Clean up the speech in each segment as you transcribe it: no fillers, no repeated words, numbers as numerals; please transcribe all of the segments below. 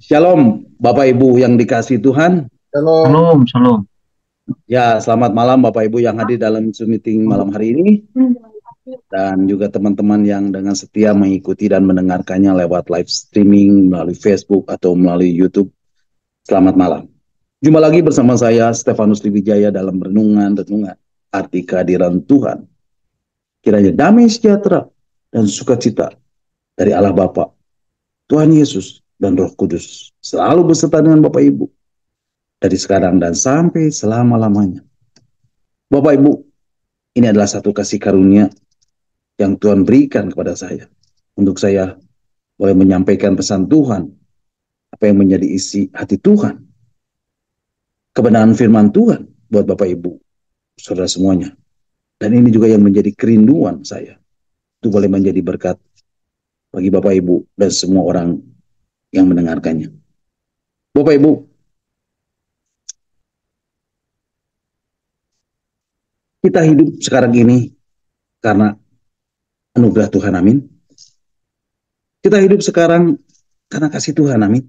Shalom, Bapak Ibu yang dikasih Tuhan. Shalom. Shalom, shalom. Ya, selamat malam Bapak Ibu yang hadir dalam Zoom meeting malam hari ini. Dan juga teman-teman yang dengan setia mengikuti dan mendengarkannya lewat live streaming melalui Facebook atau melalui YouTube. Selamat malam. Jumpa lagi bersama saya, Stefanus Liwijaya, dalam renungan-renungan arti kehadiran Tuhan. Kiranya damai sejahtera dan sukacita dari Allah Bapa, Tuhan Yesus, dan Roh Kudus selalu beserta dengan Bapak Ibu dari sekarang dan sampai selama-lamanya. Bapak Ibu, ini adalah satu kasih karunia yang Tuhan berikan kepada saya. Untuk saya boleh menyampaikan pesan Tuhan, apa yang menjadi isi hati Tuhan. Kebenaran firman Tuhan buat Bapak Ibu, saudara semuanya. Dan ini juga yang menjadi kerinduan saya. Itu boleh menjadi berkat bagi Bapak Ibu dan semua orang yang mendengarkannya. Bapak Ibu, kita hidup sekarang ini karena anugerah Tuhan, amin. Kita hidup sekarang karena kasih Tuhan, amin.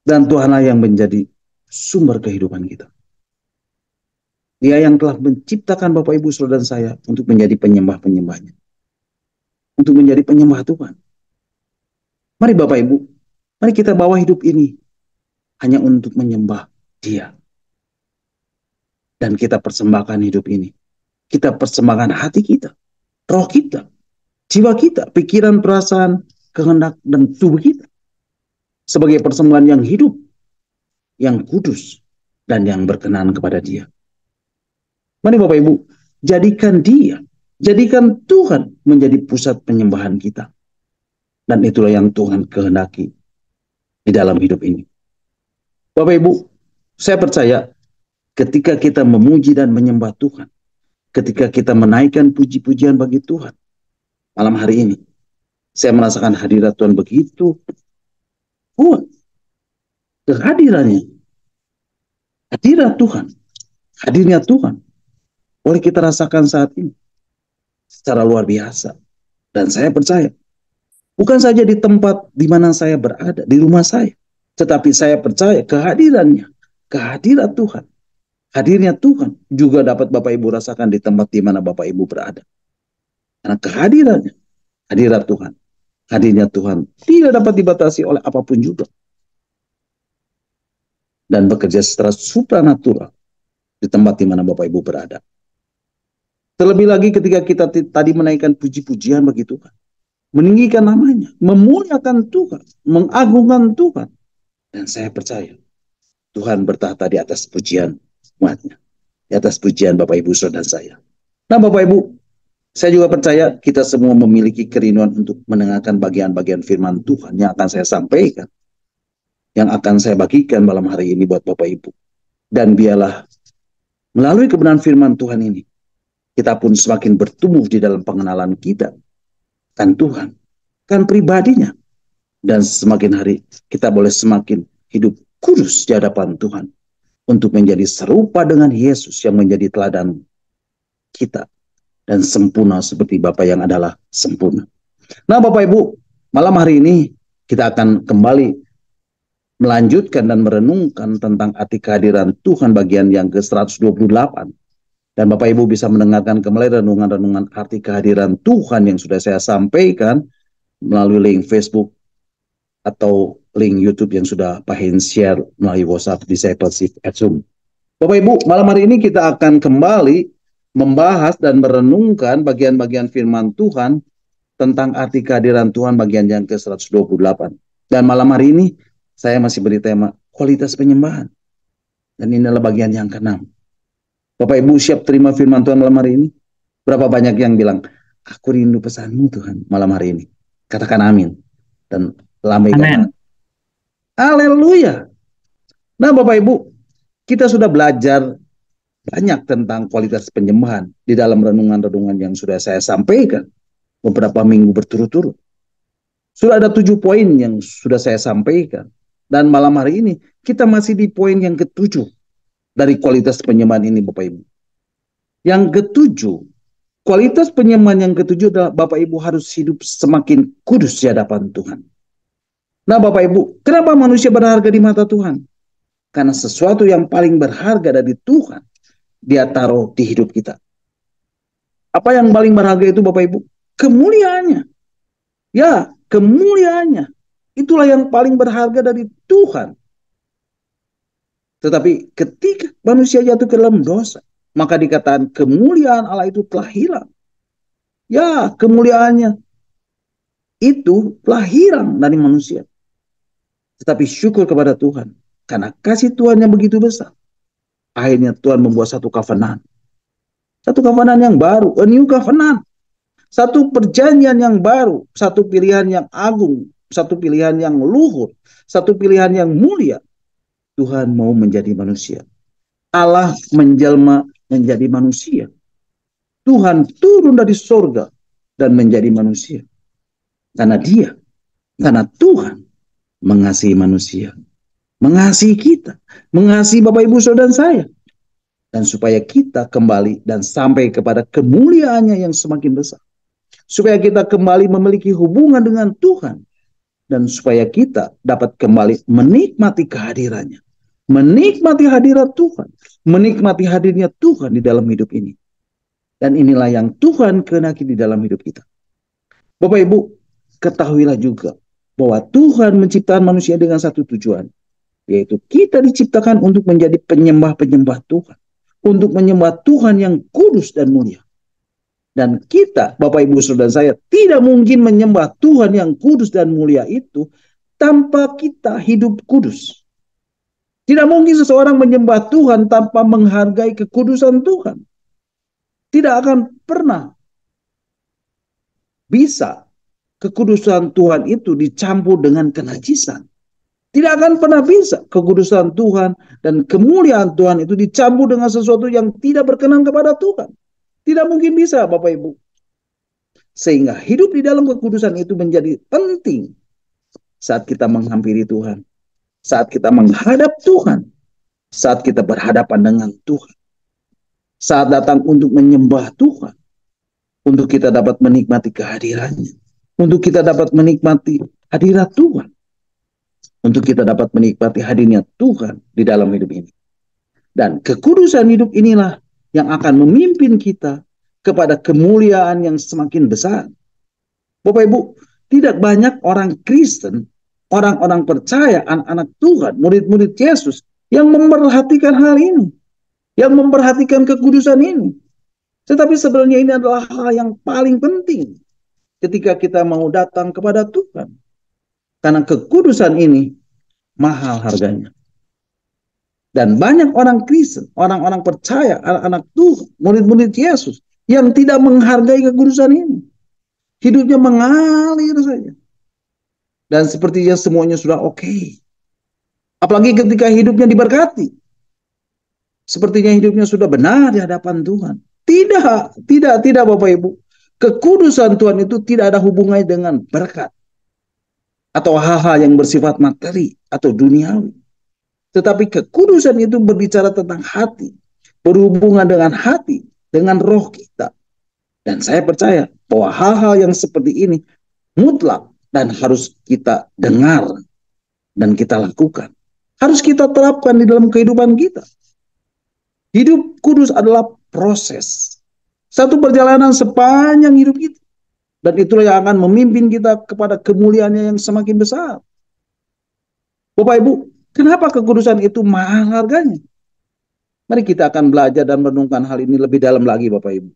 Dan Tuhanlah yang menjadi sumber kehidupan kita. Dia yang telah menciptakan Bapak Ibu Saudara dan saya untuk menjadi penyembah-penyembahnya. Untuk menjadi penyembah Tuhan. Mari Bapak Ibu, mari kita bawa hidup ini hanya untuk menyembah Dia. Dan kita persembahkan hidup ini. Kita persembahkan hati kita, roh kita, jiwa kita, pikiran, perasaan, kehendak, dan tubuh kita. Sebagai persembahan yang hidup, yang kudus, dan yang berkenan kepada Dia. Mari Bapak Ibu, jadikan Dia, jadikan Tuhan menjadi pusat penyembahan kita. Dan itulah yang Tuhan kehendaki di dalam hidup ini. Bapak Ibu, saya percaya ketika kita memuji dan menyembah Tuhan, ketika kita menaikkan puji-pujian bagi Tuhan, malam hari ini, saya merasakan hadirat Tuhan begitu kuat. Kehadirannya, hadirat Tuhan, hadirnya Tuhan, boleh kita rasakan saat ini secara luar biasa. Dan saya percaya, bukan saja di tempat di mana saya berada, di rumah saya, tetapi saya percaya kehadirannya, kehadiran Tuhan, hadirnya Tuhan juga dapat Bapak Ibu rasakan di tempat di mana Bapak Ibu berada. Karena kehadirannya, hadirat Tuhan, hadirnya Tuhan tidak dapat dibatasi oleh apapun juga. Dan bekerja secara supranatural di tempat di mana Bapak Ibu berada. Terlebih lagi ketika kita tadi menaikkan puji-pujian bagi Tuhan. Meninggikan namanya, memuliakan Tuhan, mengagungkan Tuhan. Dan saya percaya Tuhan bertahta di atas pujian umatnya. Di atas pujian Bapak Ibu Saudara saya. Nah Bapak Ibu, saya juga percaya kita semua memiliki kerinduan untuk mendengarkan bagian-bagian firman Tuhan yang akan saya sampaikan. Yang akan saya bagikan malam hari ini buat Bapak Ibu. Dan biarlah melalui kebenaran firman Tuhan ini, kita pun semakin bertumbuh di dalam pengenalan kita. Kan Tuhan, kan pribadinya. Dan semakin hari kita boleh semakin hidup kudus di hadapan Tuhan. Untuk menjadi serupa dengan Yesus yang menjadi teladan kita. Dan sempurna seperti Bapa yang adalah sempurna. Nah Bapak Ibu, malam hari ini kita akan kembali melanjutkan dan merenungkan tentang arti kehadiran Tuhan bagian yang ke-128. Dan Bapak Ibu bisa mendengarkan kembali renungan-renungan arti kehadiran Tuhan yang sudah saya sampaikan melalui link Facebook atau link YouTube yang sudah Pak Hin share melalui WhatsApp Discipleship at Zoom. Bapak Ibu, malam hari ini kita akan kembali membahas dan merenungkan bagian-bagian firman Tuhan tentang arti kehadiran Tuhan bagian yang ke-128. Dan malam hari ini saya masih beri tema kualitas penyembahan. Dan ini adalah bagian yang ke-6. Bapak Ibu siap terima firman Tuhan malam hari ini? Berapa banyak yang bilang, aku rindu pesanmu Tuhan malam hari ini. Katakan amin. Dan lambaikan. Haleluya. Nah Bapak Ibu, kita sudah belajar banyak tentang kualitas penyembahan di dalam renungan-renungan yang sudah saya sampaikan beberapa minggu berturut-turut. Sudah ada 7 poin yang sudah saya sampaikan. Dan malam hari ini kita masih di poin yang ke-7 dari kualitas penyembahan ini Bapak Ibu. Yang ke-7, kualitas penyembahan yang ke-7 adalah Bapak Ibu harus hidup semakin kudus di hadapan Tuhan. Nah Bapak Ibu, kenapa manusia berharga di mata Tuhan? Karena sesuatu yang paling berharga dari Tuhan, Dia taruh di hidup kita. Apa yang paling berharga itu Bapak Ibu? Kemuliaannya. Ya, kemuliaannya. Itulah yang paling berharga dari Tuhan. Tetapi ketika manusia jatuh ke dalam dosa, maka dikatakan kemuliaan Allah itu telah hilang. Ya, kemuliaannya itu telah hilang dari manusia. Tetapi syukur kepada Tuhan, karena kasih Tuhan yang begitu besar. Akhirnya Tuhan membuat satu covenant. Satu covenant yang baru, a new covenant. Satu perjanjian yang baru, satu pilihan yang agung, satu pilihan yang luhur, satu pilihan yang mulia. Tuhan mau menjadi manusia. Allah menjelma menjadi manusia. Tuhan turun dari sorga dan menjadi manusia. Karena Tuhan mengasihi manusia. Mengasihi kita. Mengasihi Bapak Ibu Saudara dan saya. Dan supaya kita kembali dan sampai kepada kemuliaannya yang semakin besar. Supaya kita kembali memiliki hubungan dengan Tuhan. Dan supaya kita dapat kembali menikmati kehadirannya. Menikmati hadirat Tuhan. Menikmati hadirnya Tuhan di dalam hidup ini. Dan inilah yang Tuhan kehendaki di dalam hidup kita. Bapak Ibu, ketahuilah juga bahwa Tuhan menciptakan manusia dengan satu tujuan. Yaitu kita diciptakan untuk menjadi penyembah-penyembah Tuhan. Untuk menyembah Tuhan yang kudus dan mulia. Dan kita, Bapak Ibu Saudara saya, tidak mungkin menyembah Tuhan yang kudus dan mulia itu tanpa kita hidup kudus. Tidak mungkin seseorang menyembah Tuhan tanpa menghargai kekudusan Tuhan. Tidak akan pernah bisa kekudusan Tuhan itu dicampur dengan kenajisan. Tidak akan pernah bisa kekudusan Tuhan dan kemuliaan Tuhan itu dicampur dengan sesuatu yang tidak berkenan kepada Tuhan. Tidak mungkin bisa Bapak Ibu. Sehingga hidup di dalam kekudusan itu menjadi penting saat kita menghampiri Tuhan. Saat kita menghadap Tuhan. Saat kita berhadapan dengan Tuhan. Saat datang untuk menyembah Tuhan. Untuk kita dapat menikmati kehadirannya. Untuk kita dapat menikmati hadirat Tuhan. Untuk kita dapat menikmati hadirnya Tuhan di dalam hidup ini. Dan kekudusan hidup inilah yang akan memimpin kita kepada kemuliaan yang semakin besar. Bapak Ibu, tidak banyak orang Kristen, orang-orang percaya, anak-anak Tuhan, murid-murid Yesus yang memperhatikan hal ini. Yang memperhatikan kekudusan ini. Tetapi sebenarnya ini adalah hal yang paling penting ketika kita mau datang kepada Tuhan. Karena kekudusan ini mahal harganya. Dan banyak orang Kristen, orang-orang percaya, anak-anak Tuhan, murid-murid Yesus yang tidak menghargai kekudusan ini. Hidupnya mengalir saja. Dan sepertinya semuanya sudah oke. Apalagi ketika hidupnya diberkati. Sepertinya hidupnya sudah benar di hadapan Tuhan. Tidak Bapak Ibu. Kekudusan Tuhan itu tidak ada hubungannya dengan berkat. Atau hal-hal yang bersifat materi atau duniawi. Tetapi kekudusan itu berbicara tentang hati. Berhubungan dengan hati. Dengan roh kita. Dan saya percaya bahwa hal-hal yang seperti ini mutlak dan harus kita dengar. Dan kita lakukan. Harus kita terapkan di dalam kehidupan kita. Hidup kudus adalah proses. Satu perjalanan sepanjang hidup kita. Dan itulah yang akan memimpin kita kepada kemuliaannya yang semakin besar. Bapak Ibu, kenapa kekudusan itu mahal harganya? Mari kita akan belajar dan merenungkan hal ini lebih dalam lagi Bapak Ibu.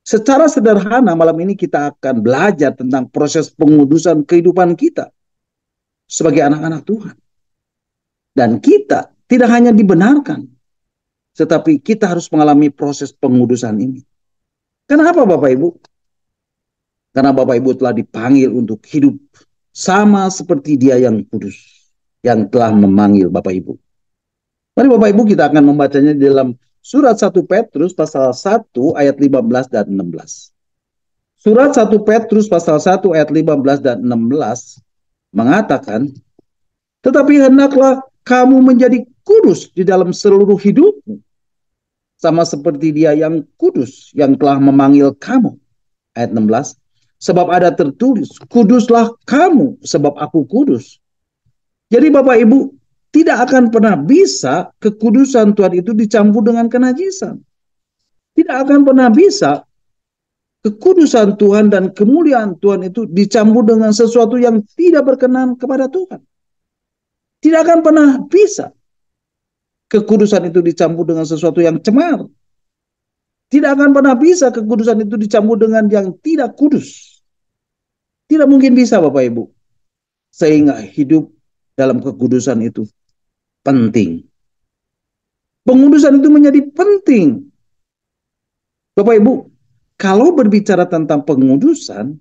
Secara sederhana malam ini kita akan belajar tentang proses pengudusan kehidupan kita. Sebagai anak-anak Tuhan. Dan kita tidak hanya dibenarkan. Tetapi kita harus mengalami proses pengudusan ini. Kenapa Bapak Ibu? Karena Bapak Ibu telah dipanggil untuk hidup sama seperti Dia yang kudus. Yang telah memanggil Bapak Ibu. Mari Bapak Ibu kita akan membacanya di dalam surat 1 Petrus pasal 1 ayat 15 dan 16. Surat 1 Petrus pasal 1 ayat 15 dan 16 mengatakan, tetapi hendaklah kamu menjadi kudus di dalam seluruh hidupmu. Sama seperti Dia yang kudus yang telah memanggil kamu. Ayat 16. Sebab ada tertulis, kuduslah kamu sebab aku kudus. Jadi Bapak Ibu, tidak akan pernah bisa kekudusan Tuhan itu dicampur dengan kenajisan. Tidak akan pernah bisa kekudusan Tuhan dan kemuliaan Tuhan itu dicampur dengan sesuatu yang tidak berkenan kepada Tuhan. Tidak akan pernah bisa kekudusan itu dicampur dengan sesuatu yang cemar. Tidak akan pernah bisa kekudusan itu dicampur dengan yang tidak kudus. Tidak mungkin bisa Bapak Ibu. Sehingga hidup dalam kekudusan itu penting. Pengudusan itu menjadi penting. Bapak Ibu, kalau berbicara tentang pengudusan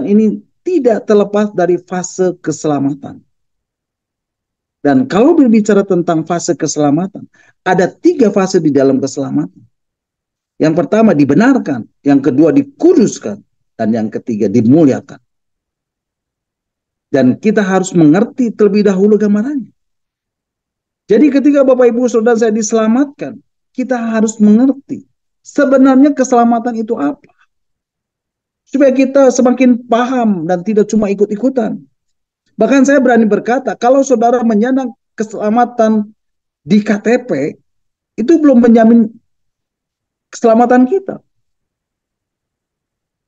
ini tidak terlepas dari fase keselamatan. Dan kalau berbicara tentang fase keselamatan, ada 3 fase di dalam keselamatan. Yang pertama dibenarkan, yang kedua dikuduskan, dan yang ketiga dimuliakan. Dan kita harus mengerti terlebih dahulu gambarannya. Jadi ketika Bapak Ibu Saudara saya diselamatkan, kita harus mengerti sebenarnya keselamatan itu apa. Supaya kita semakin paham dan tidak cuma ikut-ikutan. Bahkan saya berani berkata, kalau saudara menyandang keselamatan di KTP, itu belum menjamin keselamatan kita.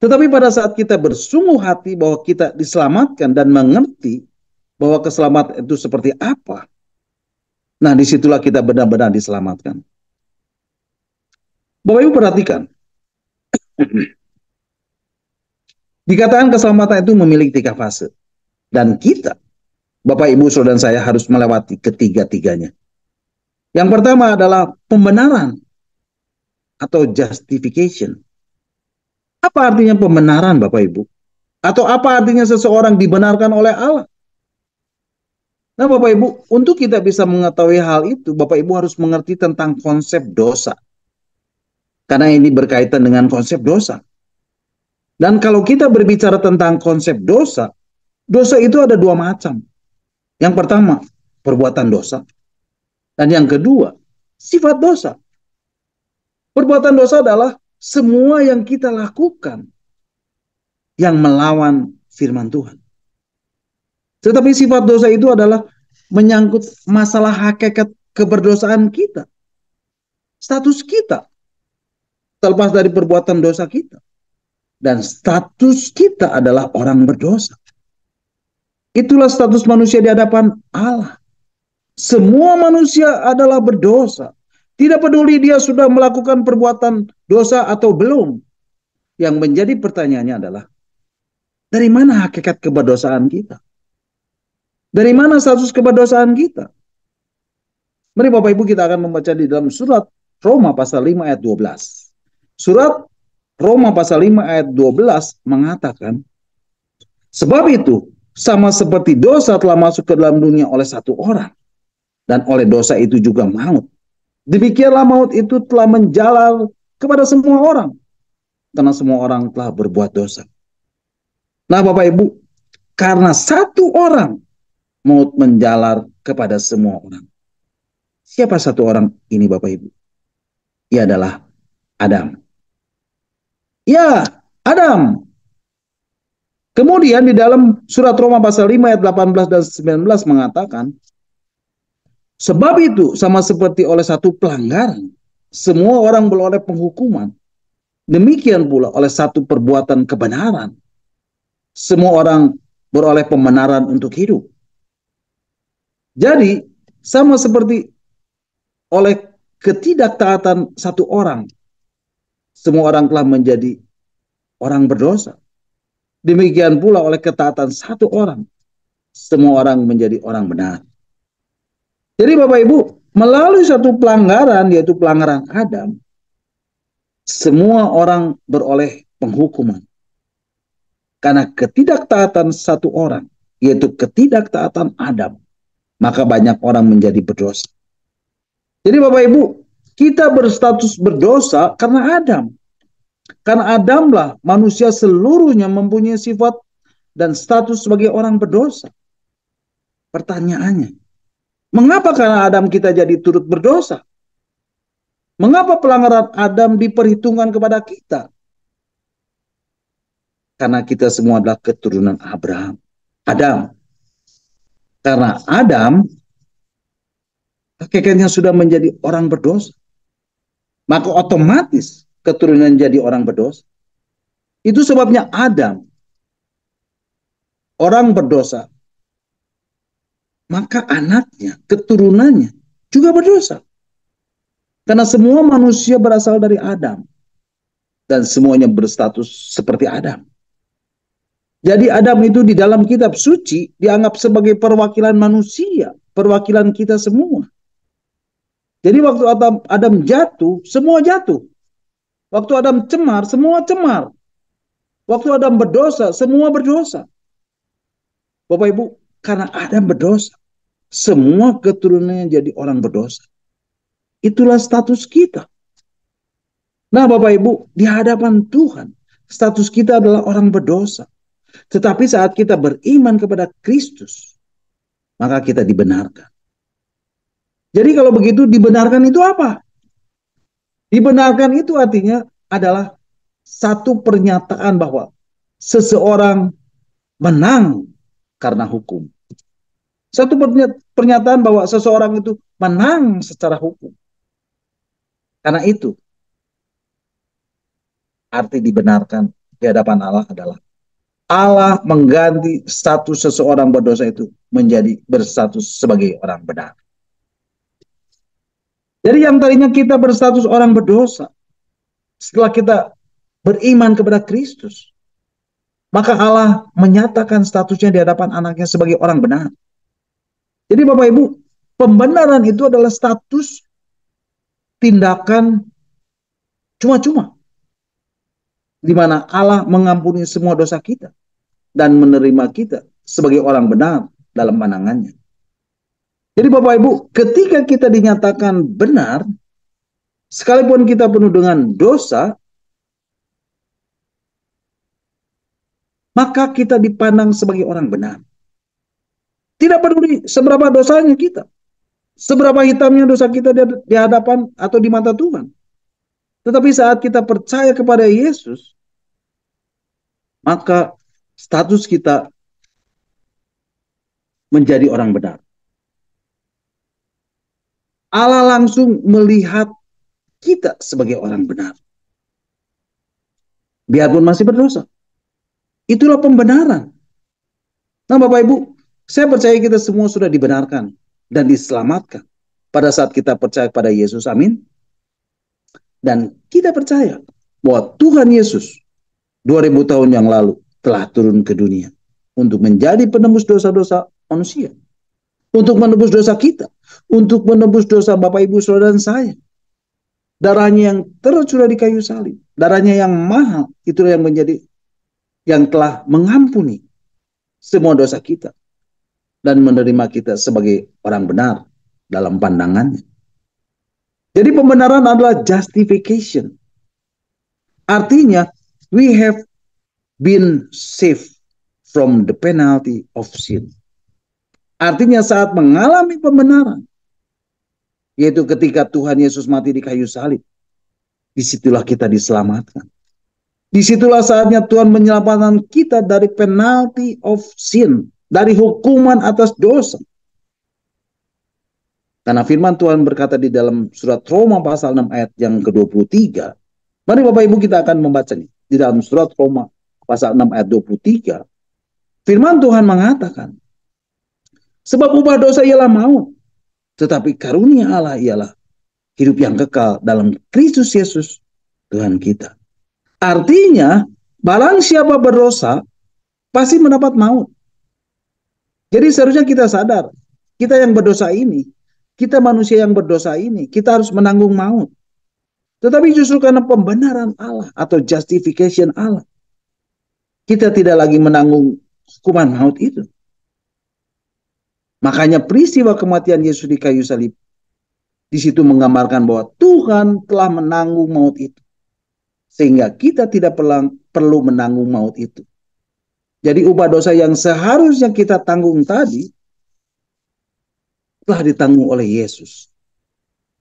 Tetapi pada saat kita bersungguh hati bahwa kita diselamatkan dan mengerti bahwa keselamatan itu seperti apa, nah disitulah kita benar-benar diselamatkan. Bapak Ibu perhatikan, dikatakan keselamatan itu memiliki 3 fase. Dan kita, Bapak Ibu Saudara saya harus melewati ketiga-tiganya. Yang pertama adalah pembenaran atau justification. Apa artinya pembenaran Bapak Ibu? Atau apa artinya seseorang dibenarkan oleh Allah? Nah Bapak Ibu, untuk kita bisa mengetahui hal itu, Bapak Ibu harus mengerti tentang konsep dosa. Karena ini berkaitan dengan konsep dosa. Dan kalau kita berbicara tentang konsep dosa, dosa itu ada 2 macam. Yang pertama, perbuatan dosa. Dan yang kedua, sifat dosa. Perbuatan dosa adalah semua yang kita lakukan yang melawan firman Tuhan. Tetapi sifat dosa itu adalah menyangkut masalah hakikat keberdosaan kita. Status kita terlepas dari perbuatan dosa kita. Dan status kita adalah orang berdosa. Itulah status manusia di hadapan Allah. Semua manusia adalah berdosa. Tidak peduli dia sudah melakukan perbuatan dosa atau belum. Yang menjadi pertanyaannya adalah, dari mana hakikat keberdosaan kita? Dari mana status keberdosaan kita? Mari Bapak Ibu kita akan membaca di dalam surat Roma pasal 5 ayat 12. Surat Roma pasal 5 ayat 12 mengatakan, sebab itu sama seperti dosa telah masuk ke dalam dunia oleh satu orang, dan oleh dosa itu juga maut. Demikianlah maut itu telah menjalar kepada semua orang, karena semua orang telah berbuat dosa. Nah Bapak Ibu, karena satu orang, maut menjalar kepada semua orang. Siapa satu orang ini Bapak Ibu? Ia adalah Adam. Ya, Adam. Kemudian di dalam surat Roma pasal 5 ayat 18 dan 19 mengatakan, sebab itu sama seperti oleh satu pelanggaran, semua orang beroleh penghukuman. Demikian pula oleh satu perbuatan kebenaran, semua orang beroleh pembenaran untuk hidup. Jadi, sama seperti oleh ketidaktaatan satu orang, semua orang telah menjadi orang berdosa. Demikian pula oleh ketaatan satu orang, semua orang menjadi orang benar. Jadi Bapak Ibu, melalui satu pelanggaran, yaitu pelanggaran Adam, semua orang beroleh penghukuman. Karena ketidaktaatan satu orang, yaitu ketidaktaatan Adam, maka banyak orang menjadi berdosa. Jadi Bapak Ibu, kita berstatus berdosa karena Adam. Karena Adamlah manusia seluruhnya mempunyai sifat dan status sebagai orang berdosa. Pertanyaannya, mengapa karena Adam kita jadi turut berdosa? Mengapa pelanggaran Adam diperhitungkan kepada kita? karena kita semua adalah keturunan Abraham. Adam. Karena Adam hakikatnya sudah menjadi orang berdosa. Maka otomatis keturunan jadi orang berdosa. Itu sebabnya Adam, orang berdosa. Maka anaknya, keturunannya juga berdosa. Karena semua manusia berasal dari Adam. Dan semuanya berstatus seperti Adam. Jadi Adam itu di dalam kitab suci dianggap sebagai perwakilan manusia. Perwakilan kita semua. Jadi waktu Adam jatuh, semua jatuh. Waktu Adam cemar, semua cemar. Waktu Adam berdosa, semua berdosa. Bapak Ibu, karena Adam berdosa, semua keturunannya jadi orang berdosa. Itulah status kita. Nah Bapak Ibu, di hadapan Tuhan, status kita adalah orang berdosa. Tetapi saat kita beriman kepada Kristus, maka kita dibenarkan. Jadi kalau begitu dibenarkan itu apa? Dibenarkan itu artinya adalah satu pernyataan bahwa seseorang menang karena hukum. Satu pernyataan bahwa seseorang itu menang secara hukum. Karena itu, arti dibenarkan di hadapan Allah adalah Allah mengganti status seseorang berdosa itu menjadi berstatus sebagai orang benar. Jadi yang tadinya kita berstatus orang berdosa, setelah kita beriman kepada Kristus, maka Allah menyatakan statusnya di hadapan anaknya sebagai orang benar. Jadi Bapak Ibu, pembenaran itu adalah status tindakan cuma-cuma, di mana Allah mengampuni semua dosa kita dan menerima kita sebagai orang benar dalam pandangannya. Jadi Bapak Ibu, ketika kita dinyatakan benar, sekalipun kita penuh dengan dosa, maka kita dipandang sebagai orang benar. Tidak peduli seberapa dosanya kita, seberapa hitamnya dosa kita di hadapan atau di mata Tuhan. Tetapi saat kita percaya kepada Yesus, maka status kita menjadi orang benar. Allah langsung melihat kita sebagai orang benar. Biarpun masih berdosa. Itulah pembenaran. Nah Bapak Ibu, saya percaya kita semua sudah dibenarkan dan diselamatkan pada saat kita percaya kepada Yesus. Amin. Dan kita percaya bahwa Tuhan Yesus 2000 tahun yang lalu telah turun ke dunia untuk menjadi penembus dosa-dosa manusia. Untuk menebus dosa kita. Untuk menebus dosa Bapak, Ibu, Saudara, dan saya. Darahnya yang tercurah di kayu salib. Darahnya yang mahal. Itulah yang menjadi, yang telah mengampuni semua dosa kita. Dan menerima kita sebagai orang benar dalam pandangannya. Jadi pembenaran adalah justification. Artinya, we have been saved from the penalty of sin. Artinya saat mengalami pembenaran, yaitu ketika Tuhan Yesus mati di kayu salib, disitulah kita diselamatkan. Disitulah saatnya Tuhan menyelamatkan kita dari penalty of sin, dari hukuman atas dosa. Karena firman Tuhan berkata di dalam surat Roma pasal 6 ayat yang ke-23. Mari Bapak Ibu kita akan membacanya. Di dalam surat Roma pasal 6 ayat 23. Firman Tuhan mengatakan, sebab upah dosa ialah maut, tetapi karunia Allah ialah hidup yang kekal dalam Kristus Yesus Tuhan kita. Artinya, barang siapa berdosa, pasti mendapat maut. Jadi seharusnya kita sadar, kita yang berdosa ini, kita manusia yang berdosa ini, kita harus menanggung maut. Tetapi justru karena pembenaran Allah atau justification Allah, kita tidak lagi menanggung hukuman maut itu. Makanya peristiwa kematian Yesus di kayu salib di situ menggambarkan bahwa Tuhan telah menanggung maut itu. Sehingga kita tidak perlu menanggung maut itu. Jadi upah dosa yang seharusnya kita tanggung tadi telah ditanggung oleh Yesus.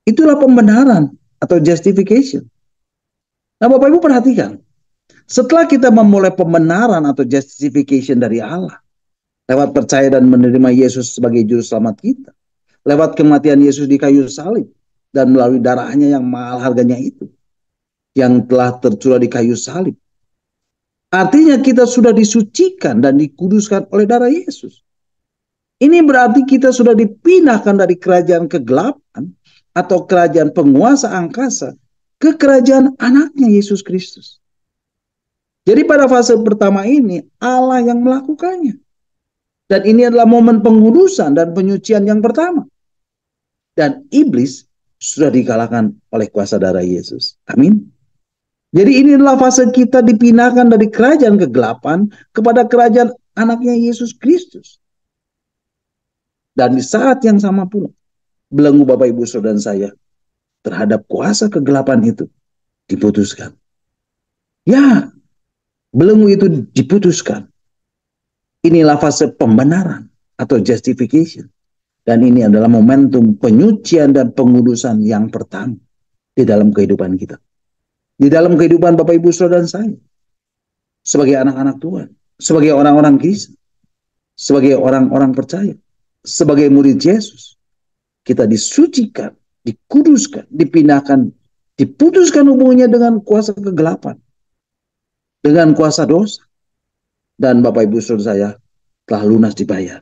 Itulah pembenaran atau justification. Nah Bapak Ibu perhatikan. Setelah kita memulai pembenaran atau justification dari Allah, lewat percaya dan menerima Yesus sebagai juru selamat kita, lewat kematian Yesus di kayu salib, dan melalui darahnya yang mahal harganya itu, yang telah tercurah di kayu salib. Artinya kita sudah disucikan dan dikuduskan oleh darah Yesus. Ini berarti kita sudah dipindahkan dari kerajaan kegelapan atau kerajaan penguasa angkasa ke kerajaan anaknya Yesus Kristus. Jadi pada fase pertama ini Allah yang melakukannya. Dan ini adalah momen pengudusan dan penyucian yang pertama. Dan iblis sudah dikalahkan oleh kuasa darah Yesus. Amin. Jadi ini adalah fase kita dipindahkan dari kerajaan kegelapan kepada kerajaan anaknya Yesus Kristus. Dan di saat yang sama pula, belenggu Bapak Ibu Saudara dan saya terhadap kuasa kegelapan itu diputuskan. Ya, belenggu itu diputuskan. Inilah fase pembenaran atau justification. Dan ini adalah momentum penyucian dan pengudusan yang pertama di dalam kehidupan kita. Di dalam kehidupan Bapak Ibu Saudara dan saya. Sebagai anak-anak Tuhan. Sebagai orang-orang Kristen. Sebagai orang-orang percaya. Sebagai murid Yesus, kita disucikan, dikuduskan, dipindahkan, diputuskan hubungannya dengan kuasa kegelapan, dengan kuasa dosa, dan Bapak Ibu Saudara saya telah lunas dibayar.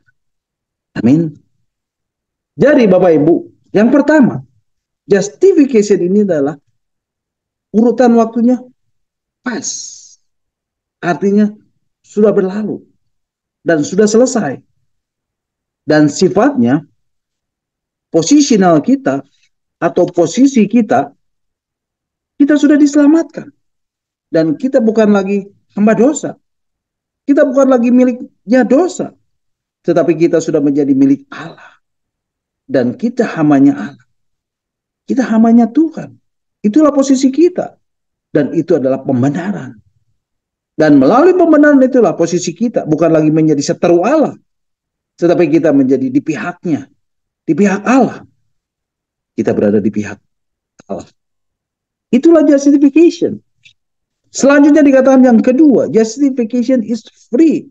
Amin. Jadi Bapak Ibu, yang pertama, justification ini adalah urutan waktunya pas, artinya sudah berlalu dan sudah selesai. Dan sifatnya posisional kita atau posisi kita sudah diselamatkan. Dan kita bukan lagi hamba dosa. Kita bukan lagi miliknya dosa. Tetapi kita sudah menjadi milik Allah. Dan kita hambanya Allah. Kita hambanya Tuhan. Itulah posisi kita. Dan itu adalah pembenaran. Dan melalui pembenaran itulah posisi kita. Bukan lagi menjadi seteru Allah. Tetapi kita menjadi di pihaknya. Di pihak Allah. Kita berada di pihak Allah. Itulah justification. Selanjutnya dikatakan yang kedua, justification is free.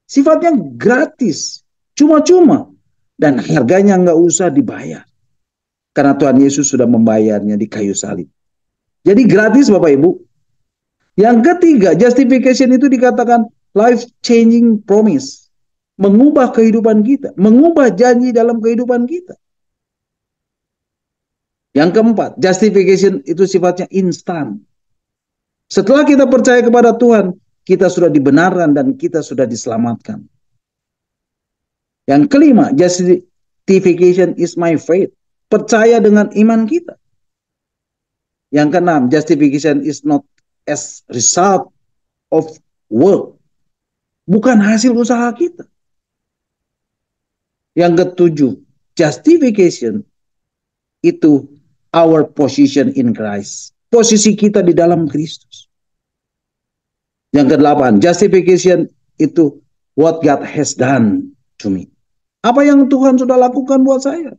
Sifatnya gratis, cuma-cuma. Dan harganya nggak usah dibayar. Karena Tuhan Yesus sudah membayarnya di kayu salib. Jadi gratis Bapak Ibu. Yang ketiga, justification itu dikatakan life-changing promise. Mengubah kehidupan kita. Mengubah janji dalam kehidupan kita. Yang keempat, justification itu sifatnya instan. Setelah kita percaya kepada Tuhan, kita sudah dibenarkan dan kita sudah diselamatkan. Yang kelima, justification is my faith. Percaya dengan iman kita. Yang keenam, justification is not as result of work. Bukan hasil usaha kita. Yang ketujuh, justification itu our position in Christ. Posisi kita di dalam Kristus. Yang kedelapan, justification itu what God has done to me. Apa yang Tuhan sudah lakukan buat saya.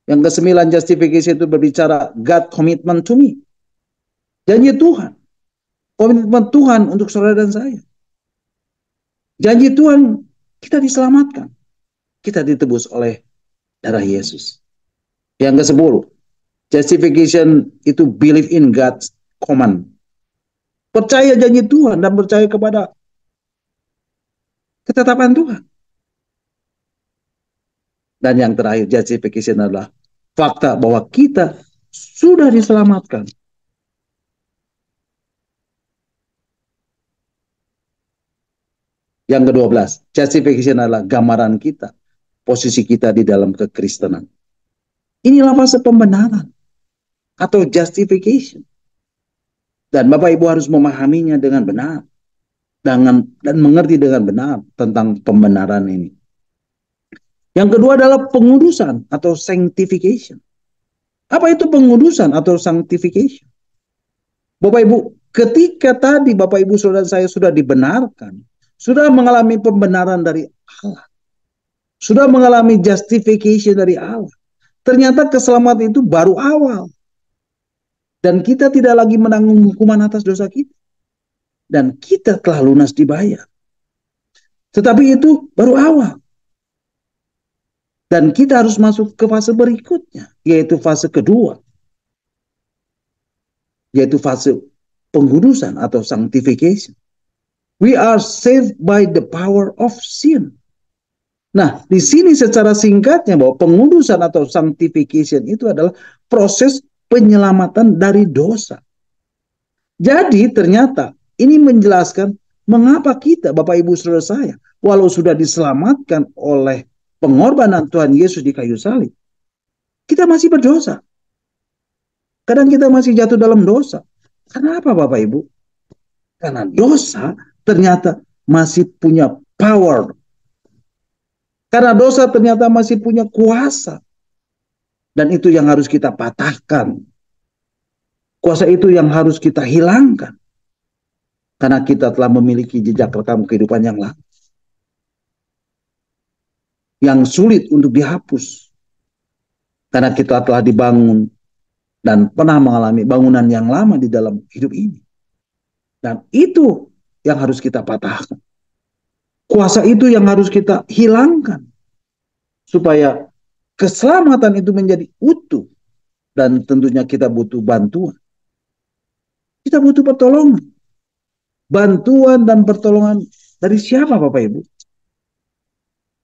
Yang kesembilan, justification itu berbicara God commitment to me. Janji Tuhan. Komitmen Tuhan untuk saudara dan saya. Janji Tuhan, kita diselamatkan. Kita ditebus oleh darah Yesus. Yang ke-10, justification itu believe in God's command. Percaya janji Tuhan dan percaya kepada ketetapan Tuhan. Dan yang terakhir, justification adalah fakta bahwa kita sudah diselamatkan. Yang ke-12, justification adalah gambaran kita, posisi kita di dalam kekristenan. Inilah fase pembenaran atau justification. Dan Bapak Ibu harus memahaminya dengan benar. Dan mengerti dengan benar tentang pembenaran ini. Yang kedua adalah pengudusan atau sanctification. Apa itu pengudusan atau sanctification? Bapak Ibu, ketika tadi Bapak Ibu saudara saya sudah dibenarkan, sudah mengalami pembenaran dari Allah, sudah mengalami justification dari Allah, ternyata keselamatan itu baru awal. Dan kita tidak lagi menanggung hukuman atas dosa kita. Dan kita telah lunas dibayar. Tetapi itu baru awal. Dan kita harus masuk ke fase berikutnya, yaitu fase kedua. Yaitu fase pengkudusan atau sanctification. We are saved by the power of sin. Nah, di sini secara singkatnya bahwa pengudusan atau sanctification itu adalah proses penyelamatan dari dosa. Jadi ternyata ini menjelaskan mengapa kita, Bapak Ibu Saudara saya, walau sudah diselamatkan oleh pengorbanan Tuhan Yesus di kayu salib, kita masih berdosa. Kadang kita masih jatuh dalam dosa. Kenapa Bapak Ibu? Karena dosa ternyata masih punya power. Karena dosa ternyata masih punya kuasa. Dan itu yang harus kita patahkan. Kuasa itu yang harus kita hilangkan. Karena kita telah memiliki jejak rekam kehidupan yang lama. Yang sulit untuk dihapus. Karena kita telah dibangun dan pernah mengalami bangunan yang lama di dalam hidup ini. Dan itu yang harus kita patahkan. Kuasa itu yang harus kita hilangkan. Supaya keselamatan itu menjadi utuh. Dan tentunya kita butuh bantuan. Kita butuh pertolongan. Bantuan dan pertolongan dari siapa Bapak Ibu?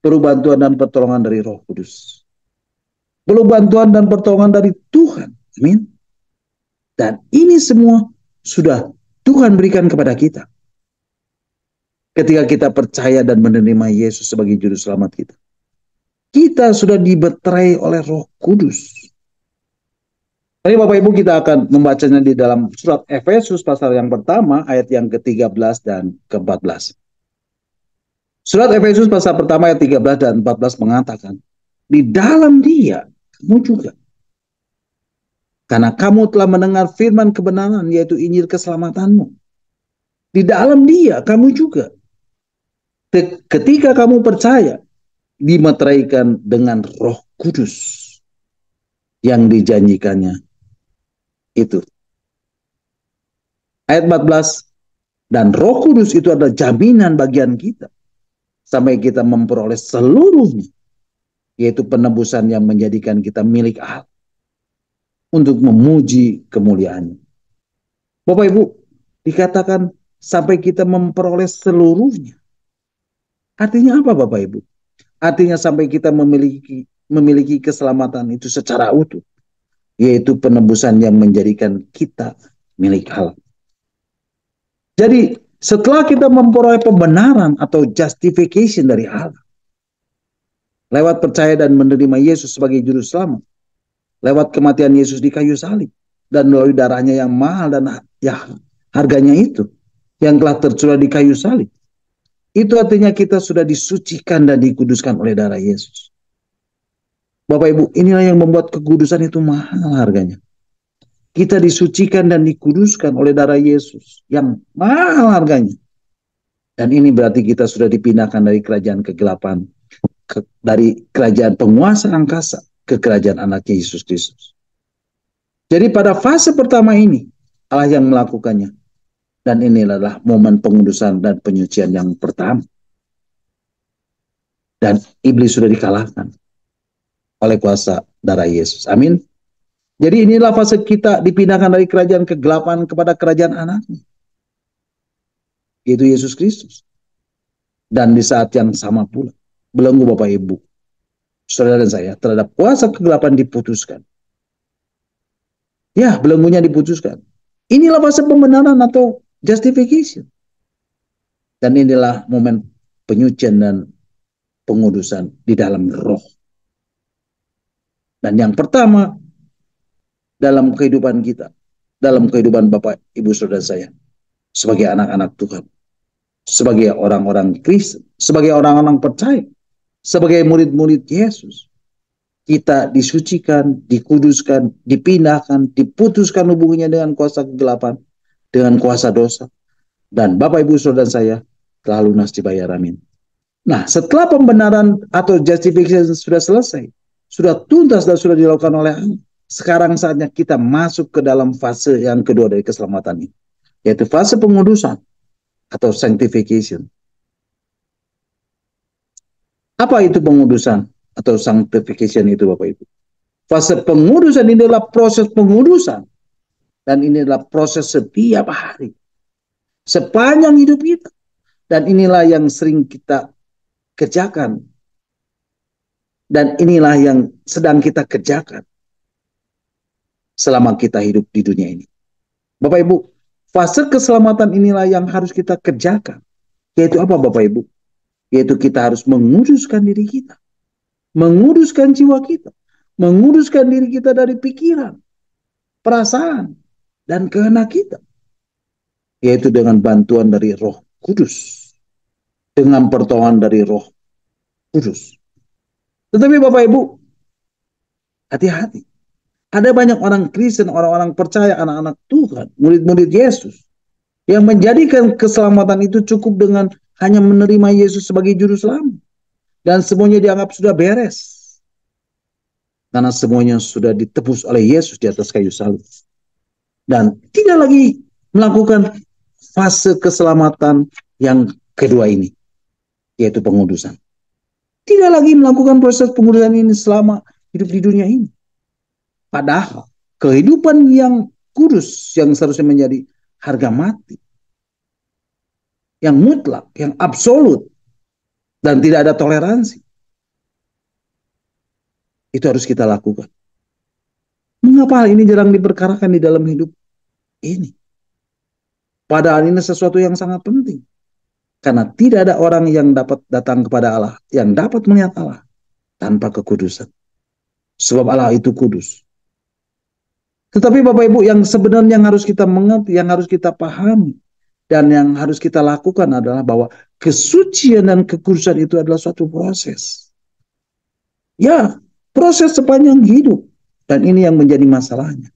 Perlu bantuan dan pertolongan dari Roh Kudus. Perlu bantuan dan pertolongan dari Tuhan. Amin. Dan ini semua sudah Tuhan berikan kepada kita. Ketika kita percaya dan menerima Yesus sebagai juru selamat kita. Kita sudah diberterai oleh Roh Kudus. Tadi Bapak Ibu kita akan membacanya di dalam surat Efesus pasal yang pertama ayat yang ke-13 dan ke-14. Surat Efesus pasal pertama ayat 13 dan 14 mengatakan, di dalam Dia kamu juga. Karena kamu telah mendengar firman kebenaran yaitu Injil keselamatanmu. Di dalam Dia kamu juga. Ketika kamu percaya, dimeteraikan dengan Roh Kudus yang dijanjikannya itu. Ayat 14, dan Roh Kudus itu adalah jaminan bagian kita sampai kita memperoleh seluruhnya, yaitu penebusan yang menjadikan kita milik Allah untuk memuji kemuliaan-Nya. Bapak Ibu, dikatakan sampai kita memperoleh seluruhnya. Artinya apa Bapak Ibu? Artinya sampai kita memiliki keselamatan itu secara utuh. Yaitu penebusan yang menjadikan kita milik Allah. Jadi setelah kita memperoleh pembenaran atau justification dari Allah. Lewat percaya dan menerima Yesus sebagai juru selamat. Lewat kematian Yesus di kayu salib. Dan melalui darahnya yang mahal dan ya harganya itu. Yang telah tercurah di kayu salib. Itu artinya kita sudah disucikan dan dikuduskan oleh darah Yesus. Bapak Ibu, inilah yang membuat kekudusan itu mahal harganya. Kita disucikan dan dikuduskan oleh darah Yesus yang mahal harganya. Dan ini berarti kita sudah dipindahkan dari kerajaan kegelapan, dari kerajaan penguasa angkasa ke kerajaan anaknya Yesus Kristus. Jadi pada fase pertama ini, Allah yang melakukannya. Dan ini adalah momen pengudusan dan penyucian yang pertama. Dan iblis sudah dikalahkan oleh kuasa darah Yesus. Amin. Jadi inilah fase kita dipindahkan dari kerajaan kegelapan kepada kerajaan anaknya. Yaitu Yesus Kristus. Dan di saat yang sama pula, belenggu Bapak Ibu, saudara dan saya, terhadap kuasa kegelapan diputuskan. Ya, belenggunya diputuskan. Inilah fase pembenaran atau justification. Dan inilah momen penyucian dan pengudusan di dalam roh. Dan yang pertama, dalam kehidupan kita, dalam kehidupan Bapak, Ibu, Saudara saya, sebagai anak-anak Tuhan, sebagai orang-orang Kristen, sebagai orang-orang percaya, sebagai murid-murid Yesus, kita disucikan, dikuduskan, dipindahkan, diputuskan hubungannya dengan kuasa kegelapan, dengan kuasa dosa. Dan Bapak, Ibu, Saudara saya, telah lunas dibayar. Amin. Nah, setelah pembenaran atau justification sudah selesai, sudah tuntas dan sudah dilakukan oleh Allah. sekarang saatnya kita masuk ke dalam fase yang kedua dari keselamatan ini, yaitu fase pengudusan atau sanctification. Apa itu pengudusan atau sanctification itu, Bapak Ibu? Fase pengudusan ini adalah proses pengudusan, dan ini adalah proses setiap hari sepanjang hidup kita, dan inilah yang sering kita kerjakan, dan inilah yang sedang kita kerjakan selama kita hidup di dunia ini. Bapak Ibu, fase keselamatan inilah yang harus kita kerjakan. Yaitu apa, Bapak Ibu? Yaitu kita harus menguduskan diri kita, menguduskan jiwa kita, menguduskan diri kita dari pikiran, perasaan, dan kehendak kita. Yaitu dengan bantuan dari Roh Kudus, dengan pertolongan dari Roh Kudus. Tetapi Bapak Ibu, hati-hati. Ada banyak orang Kristen, orang-orang percaya, anak-anak Tuhan, murid-murid Yesus, yang menjadikan keselamatan itu cukup dengan hanya menerima Yesus sebagai juru selamat. Dan semuanya dianggap sudah beres. Karena semuanya sudah ditebus oleh Yesus di atas kayu salib. Dan tidak lagi melakukan fase keselamatan yang kedua ini, yaitu pengudusan. Tidak lagi melakukan proses pengudusan ini selama hidup di dunia ini. Padahal kehidupan yang kudus yang seharusnya menjadi harga mati, yang mutlak, yang absolut, dan tidak ada toleransi, itu harus kita lakukan. Mengapa hal ini jarang diperkarakan di dalam hidup ini? Padahal ini sesuatu yang sangat penting. Karena tidak ada orang yang dapat datang kepada Allah, yang dapat melihat Allah tanpa kekudusan. Sebab Allah itu kudus. Tetapi Bapak Ibu, yang sebenarnya yang harus kita mengerti, yang harus kita pahami, dan yang harus kita lakukan adalah bahwa kesucian dan kekudusan itu adalah suatu proses. Ya, proses sepanjang hidup. Dan ini yang menjadi masalahnya.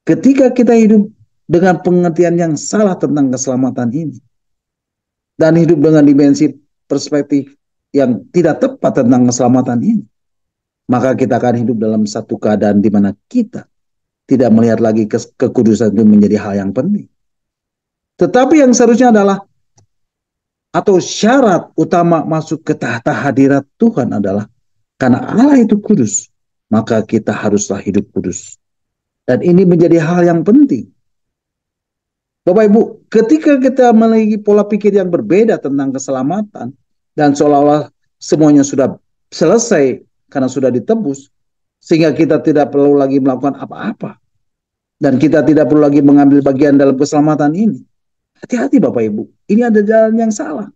Ketika kita hidup dengan pengertian yang salah tentang keselamatan ini, dan hidup dengan dimensi perspektif yang tidak tepat tentang keselamatan ini, maka kita akan hidup dalam satu keadaan di mana kita tidak melihat lagi kekudusan itu menjadi hal yang penting. Tetapi yang seharusnya adalah, atau syarat utama masuk ke tahta hadirat Tuhan adalah, karena Allah itu kudus, maka kita haruslah hidup kudus. Dan ini menjadi hal yang penting. Bapak Ibu, ketika kita memiliki pola pikir yang berbeda tentang keselamatan, dan seolah-olah semuanya sudah selesai karena sudah ditebus, sehingga kita tidak perlu lagi melakukan apa-apa, dan kita tidak perlu lagi mengambil bagian dalam keselamatan ini. Hati-hati Bapak Ibu, ini ada jalan yang salah.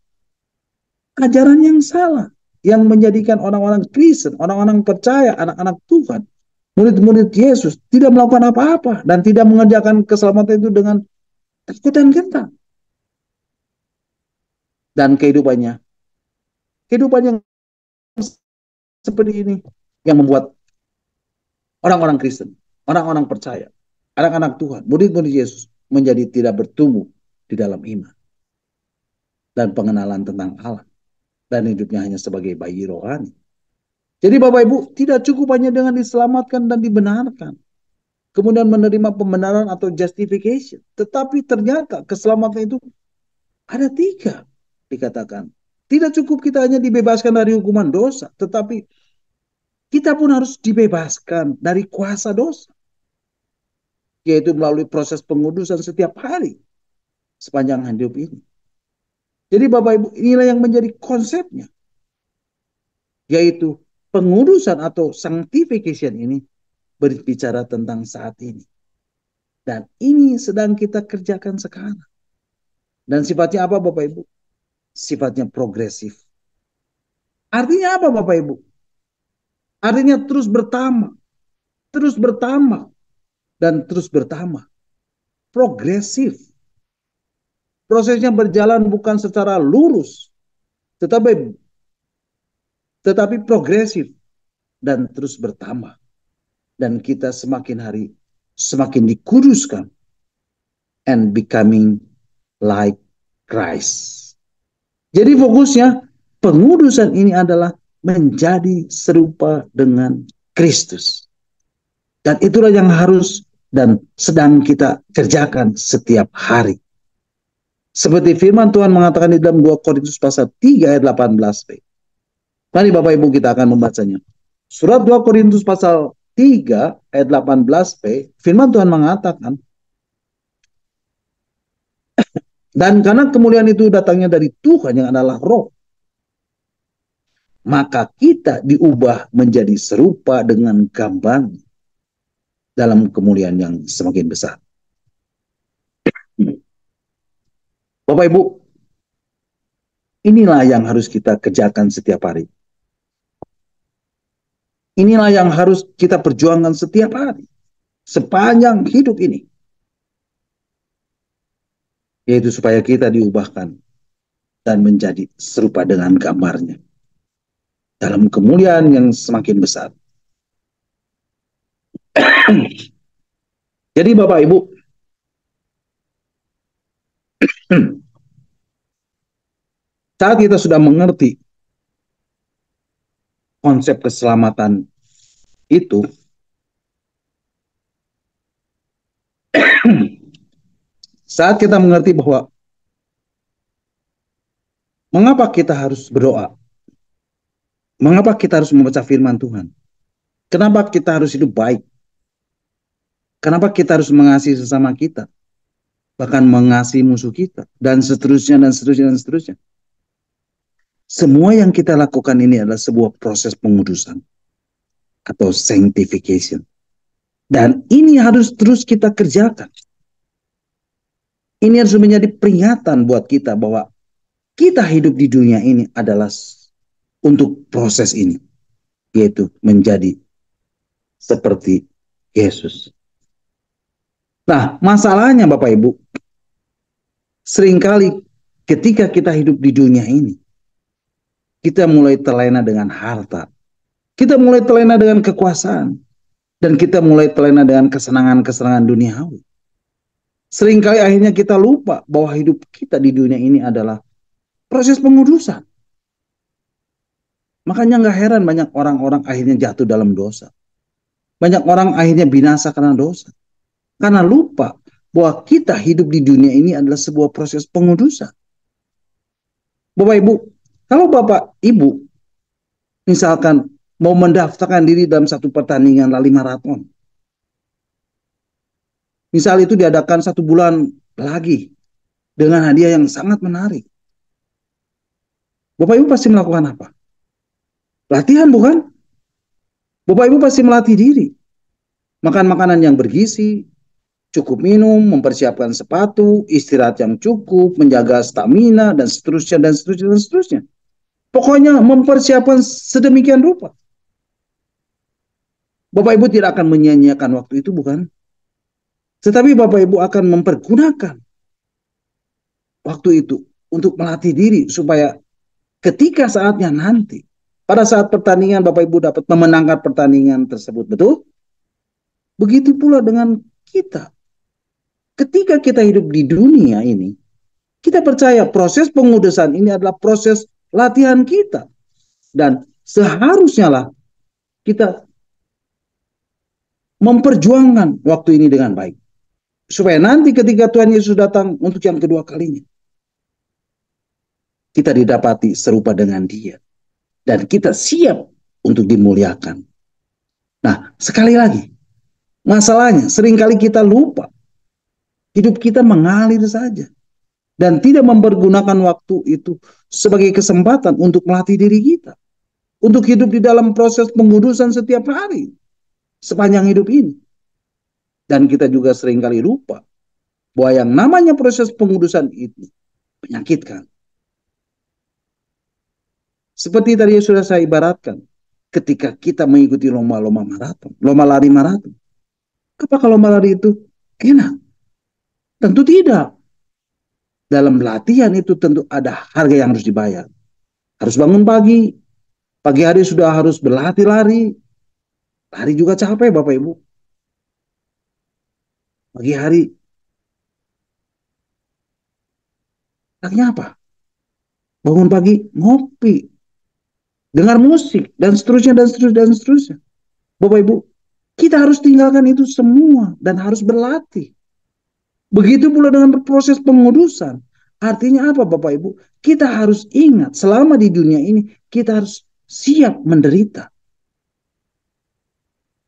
Ajaran yang salah, yang menjadikan orang-orang Kristen, orang-orang percaya, anak-anak Tuhan, murid-murid Yesus, tidak melakukan apa-apa, dan tidak mengerjakan keselamatan itu dengan takut dan gentar. Dan kehidupan yang seperti ini, yang membuat orang-orang Kristen, orang-orang percaya, anak-anak Tuhan, murid-murid Yesus, menjadi tidak bertumbuh di dalam iman dan pengenalan tentang Allah, dan hidupnya hanya sebagai bayi rohani. Jadi Bapak Ibu, tidak cukup hanya dengan diselamatkan dan dibenarkan, kemudian menerima pembenaran atau justification, tetapi ternyata keselamatan itu ada 3 dikatakan. Tidak cukup kita hanya dibebaskan dari hukuman dosa, tetapi kita pun harus dibebaskan dari kuasa dosa, yaitu melalui proses pengudusan setiap hari sepanjang hidup ini. Jadi Bapak Ibu, inilah yang menjadi konsepnya, yaitu pengudusan atau sanctification ini berbicara tentang saat ini. Dan ini sedang kita kerjakan sekarang. Dan sifatnya apa Bapak Ibu? Sifatnya progresif. Artinya apa Bapak Ibu? Artinya terus bertambah, dan terus bertambah. Progresif. Prosesnya berjalan bukan secara lurus, tetapi progresif dan terus bertambah. Dan kita semakin hari semakin dikuduskan and becoming like Christ. Jadi fokusnya pengudusan ini adalah menjadi serupa dengan Kristus. Dan itulah yang harus dan sedang kita kerjakan setiap hari. Seperti firman Tuhan mengatakan di dalam 2 Korintus pasal 3 ayat 18b. Mari Bapak Ibu kita akan membacanya. Surat 2 Korintus pasal 3 ayat 18b, firman Tuhan mengatakan, dan karena kemuliaan itu datangnya dari Tuhan yang adalah roh, maka kita diubah menjadi serupa dengan gambar dalam kemuliaan yang semakin besar. Bapak Ibu, inilah yang harus kita kerjakan setiap hari. Inilah yang harus kita perjuangkan setiap hari, sepanjang hidup ini. Yaitu supaya kita diubahkan dan menjadi serupa dengan gambarnya. Dalam kemuliaan yang semakin besar. Jadi Bapak Ibu, saat kita sudah mengerti konsep keselamatan itu, saat kita mengerti bahwa mengapa kita harus berdoa, mengapa kita harus membaca firman Tuhan, kenapa kita harus hidup baik, kenapa kita harus mengasihi sesama kita, bahkan mengasihi musuh kita, dan seterusnya, dan seterusnya, dan seterusnya. Semua yang kita lakukan ini adalah sebuah proses pengudusan atau sanctification. Dan ini harus terus kita kerjakan. Ini harus menjadi peringatan buat kita bahwa kita hidup di dunia ini adalah untuk proses ini, yaitu menjadi seperti Yesus. Nah, masalahnya Bapak Ibu, seringkali ketika kita hidup di dunia ini, kita mulai terlena dengan harta, kita mulai terlena dengan kekuasaan, dan kita mulai terlena dengan kesenangan-kesenangan duniawi. Seringkali akhirnya kita lupa bahwa hidup kita di dunia ini adalah proses pengudusan. Makanya nggak heran banyak orang-orang akhirnya jatuh dalam dosa. Banyak orang akhirnya binasa karena dosa. Karena lupa bahwa kita hidup di dunia ini adalah sebuah proses pengudusan. Bapak Ibu, kalau Bapak Ibu misalkan mau mendaftarkan diri dalam satu pertandingan lari maraton, misal itu diadakan 1 bulan lagi dengan hadiah yang sangat menarik, Bapak Ibu pasti melakukan apa? Latihan, bukan? Bapak Ibu pasti melatih diri, makan makanan yang bergizi, cukup minum, mempersiapkan sepatu, istirahat yang cukup, menjaga stamina, dan seterusnya, dan seterusnya, dan seterusnya. Pokoknya mempersiapkan sedemikian rupa. Bapak Ibu tidak akan menyia-nyiakan waktu itu, bukan? Tetapi Bapak Ibu akan mempergunakan waktu itu untuk melatih diri supaya ketika saatnya nanti, pada saat pertandingan Bapak Ibu dapat memenangkan pertandingan tersebut, betul? Begitu pula dengan kita. Ketika kita hidup di dunia ini, kita percaya proses pengudusan ini adalah proses latihan kita. Dan seharusnya lah kita memperjuangkan waktu ini dengan baik. Supaya nanti ketika Tuhan Yesus datang untuk yang kedua kalinya, kita didapati serupa dengan Dia. Dan kita siap untuk dimuliakan. Nah, sekali lagi, masalahnya seringkali kita lupa. Hidup kita mengalir saja. Dan tidak mempergunakan waktu itu sebagai kesempatan untuk melatih diri kita. Untuk hidup di dalam proses pengudusan setiap hari. Sepanjang hidup ini. Dan kita juga seringkali lupa bahwa yang namanya proses pengudusan itu menyakitkan. Seperti tadi sudah saya ibaratkan, ketika kita mengikuti lomba-lomba maraton, lomba lari maraton. Apakah lomba lari itu enak? Tentu tidak. Dalam latihan itu tentu ada harga yang harus dibayar. Harus bangun pagi, pagi hari sudah harus berlatih lari. Lari juga capek Bapak Ibu. Pagi hari, enaknya apa? Bangun pagi, ngopi, dengar musik, dan seterusnya, dan seterusnya, dan seterusnya. Bapak Ibu, Kita harus tinggalkan itu semua dan harus berlatih. Begitu pula dengan proses pengudusan. Artinya apa Bapak Ibu? Kita harus ingat selama di dunia ini kita harus siap menderita.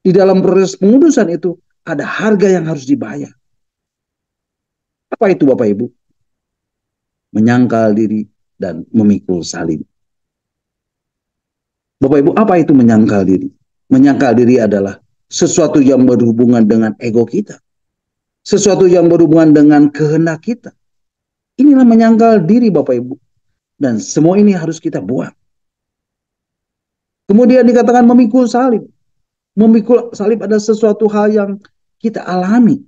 Di dalam proses pengudusan itu ada harga yang harus dibayar. Apa itu Bapak Ibu? Menyangkal diri dan memikul salib. Bapak Ibu, apa itu menyangkal diri? Menyangkal diri adalah sesuatu yang berhubungan dengan ego kita. Sesuatu yang berhubungan dengan kehendak kita. Inilah menyangkal diri Bapak Ibu. Dan semua ini harus kita buang. Kemudian dikatakan memikul salib. Memikul salib adalah sesuatu hal yang kita alami.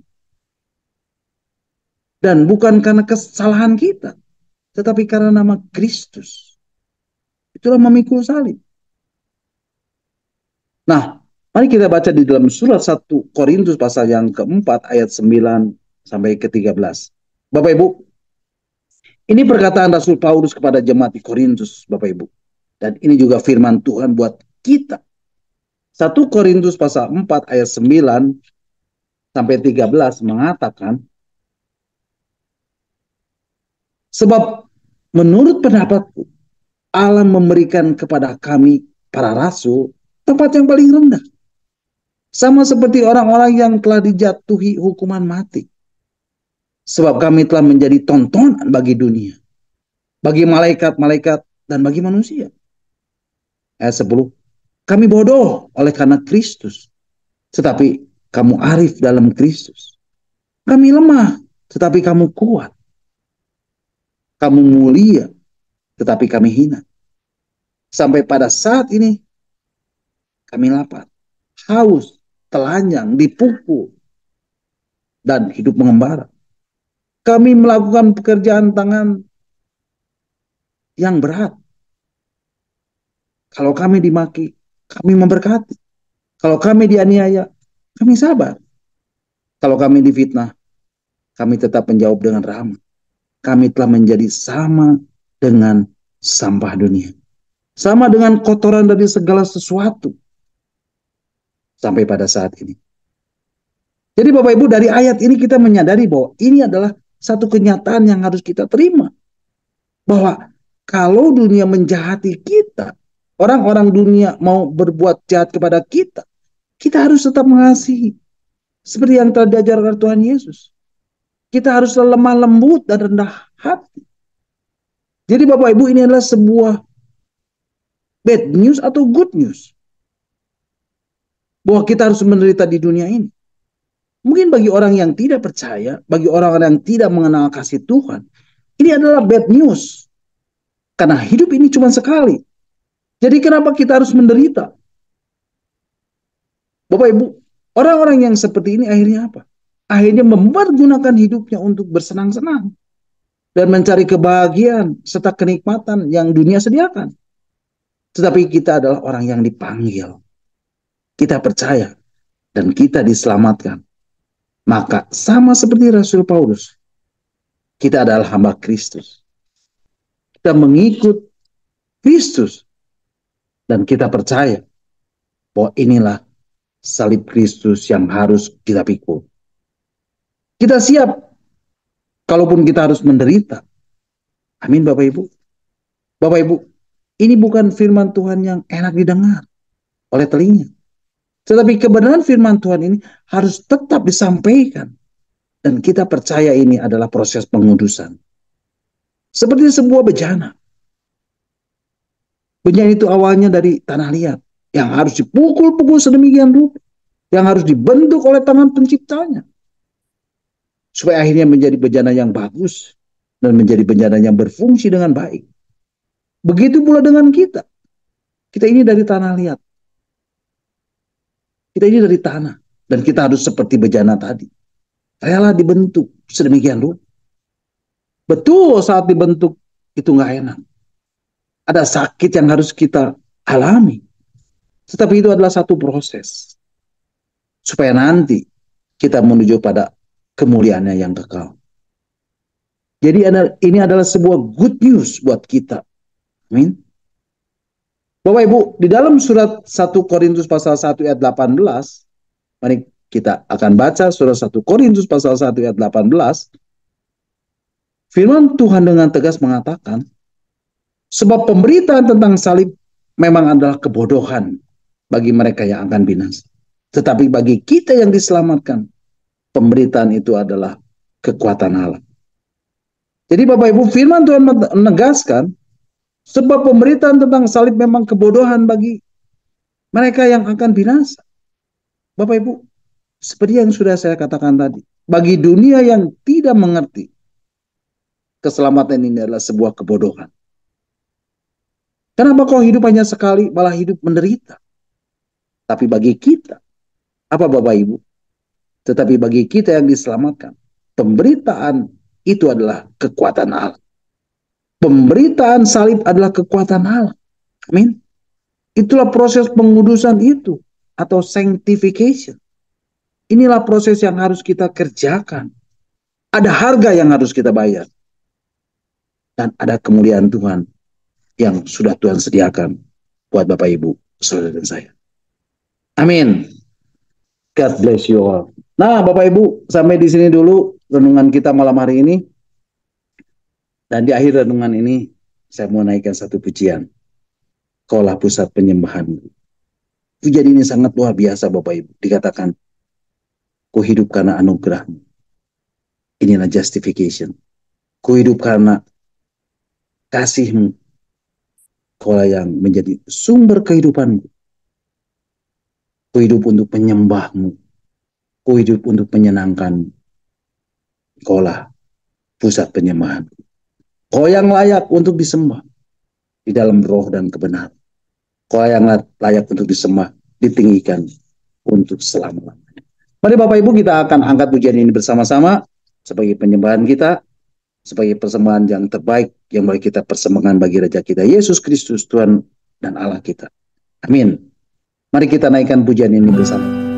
Dan bukan karena kesalahan kita. Tetapi karena nama Kristus. Itulah memikul salib. Nah, mari kita baca di dalam surat 1 Korintus pasal yang keempat ayat 9 sampai ke-13. Bapak Ibu, ini perkataan Rasul Paulus kepada jemaat di Korintus, Bapak Ibu. Dan ini juga firman Tuhan buat kita. 1 Korintus pasal 4 ayat 9 sampai 13 mengatakan, sebab menurut pendapatku, Allah memberikan kepada kami para rasul tempat yang paling rendah. Sama seperti orang-orang yang telah dijatuhi hukuman mati. Sebab kami telah menjadi tontonan bagi dunia. Bagi malaikat-malaikat dan bagi manusia. Ayat 10. Kami bodoh oleh karena Kristus. Tetapi kamu arif dalam Kristus. Kami lemah, tetapi kamu kuat. Kamu mulia, tetapi kami hina. Sampai pada saat ini, kami lapar, haus, telanjang, dipukul, dan hidup mengembara. Kami melakukan pekerjaan tangan yang berat. Kalau kami dimaki, kami memberkati. Kalau kami dianiaya, kami sabar. Kalau kami difitnah, kami tetap menjawab dengan ramah. Kami telah menjadi sama dengan sampah dunia. Sama dengan kotoran dari segala sesuatu. Sampai pada saat ini. Jadi Bapak Ibu, dari ayat ini kita menyadari bahwa ini adalah satu kenyataan yang harus kita terima. Bahwa kalau dunia menjahati kita, orang-orang dunia mau berbuat jahat kepada kita, kita harus tetap mengasihi. Seperti yang telah diajarkan Tuhan Yesus. Kita harus lemah lembut dan rendah hati. Jadi Bapak Ibu, ini adalah sebuah bad news atau good news. Bahwa kita harus menderita di dunia ini. Mungkin bagi orang yang tidak percaya, bagi orang-orang yang tidak mengenal kasih Tuhan, ini adalah bad news. Karena hidup ini cuma sekali. Jadi kenapa kita harus menderita? Bapak Ibu, orang-orang yang seperti ini akhirnya apa? Akhirnya mempergunakan hidupnya untuk bersenang-senang. Dan mencari kebahagiaan serta kenikmatan yang dunia sediakan. Tetapi kita adalah orang yang dipanggil. Kita percaya dan kita diselamatkan. Maka sama seperti Rasul Paulus, kita adalah hamba Kristus. Kita mengikut Kristus. Dan kita percaya bahwa inilah salib Kristus yang harus kita pikul. Kita siap kalaupun kita harus menderita. Amin Bapak Ibu. Bapak Ibu, ini bukan firman Tuhan yang enak didengar oleh telinga. Tetapi kebenaran firman Tuhan ini harus tetap disampaikan. Dan kita percaya ini adalah proses pengudusan. Seperti sebuah bejana. Bejana itu awalnya dari tanah liat. Yang harus dipukul-pukul sedemikian rupa. Yang harus dibentuk oleh tangan penciptanya. Supaya akhirnya menjadi bejana yang bagus. Dan menjadi bejana yang berfungsi dengan baik. Begitu pula dengan kita. Kita ini dari tanah liat. Kita ini dari tanah. Dan kita harus seperti bejana tadi. Rela dibentuk sedemikian rupa. Betul saat dibentuk itu nggak enak. Ada sakit yang harus kita alami. Tetapi itu adalah satu proses. Supaya nanti kita menuju pada kemuliaannya yang kekal. Jadi ini adalah sebuah good news buat kita. Amin. Bapak Ibu, di dalam surat 1 Korintus pasal 1 ayat 18, Mari kita akan baca surah 1 Korintus pasal 1 ayat 18. Firman Tuhan dengan tegas mengatakan, sebab pemberitaan tentang salib memang adalah kebodohan bagi mereka yang akan binasa. Tetapi bagi kita yang diselamatkan, pemberitaan itu adalah kekuatan Allah. Jadi Bapak Ibu, firman Tuhan menegaskan, sebab pemberitaan tentang salib memang kebodohan bagi mereka yang akan binasa. Bapak Ibu, seperti yang sudah saya katakan tadi, bagi dunia yang tidak mengerti, keselamatan ini adalah sebuah kebodohan. Kenapa kau hidup hanya sekali, malah hidup menderita? Tapi bagi kita, apa Bapak Ibu? Tetapi bagi kita yang diselamatkan, pemberitaan itu adalah kekuatan Allah. Pemberitaan salib adalah kekuatan Allah. Amin. Itulah proses pengudusan itu, atau sanctification. Inilah proses yang harus kita kerjakan. Ada harga yang harus kita bayar. Dan ada kemuliaan Tuhan yang sudah Tuhan sediakan buat Bapak Ibu, saudara dan saya. Amin. God bless you all. Nah, Bapak Ibu, sampai di sini dulu renungan kita malam hari ini. Dan di akhir renungan ini, saya mau naikkan satu pujian. Kaulah pusat penyembahanku. Pujian ini sangat luar biasa, Bapak Ibu. Dikatakan, ku hidup karena anugerahmu. Inilah justification. Ku hidup karena kasihmu. Kaulah yang menjadi sumber kehidupanku. Ku hidup untuk menyembahmu. Ku hidup untuk menyenangkanmu. Kaulah pusat penyembahanku. Kau yang layak untuk disembah di dalam roh dan kebenaran. Kau yang layak untuk disembah, ditinggikan untuk selama-lamanya. Mari Bapak Ibu, kita akan angkat pujian ini bersama-sama sebagai penyembahan kita, sebagai persembahan yang terbaik yang boleh kita persembahkan bagi Raja kita, Yesus Kristus, Tuhan dan Allah kita. Amin. Mari kita naikkan pujian ini bersama.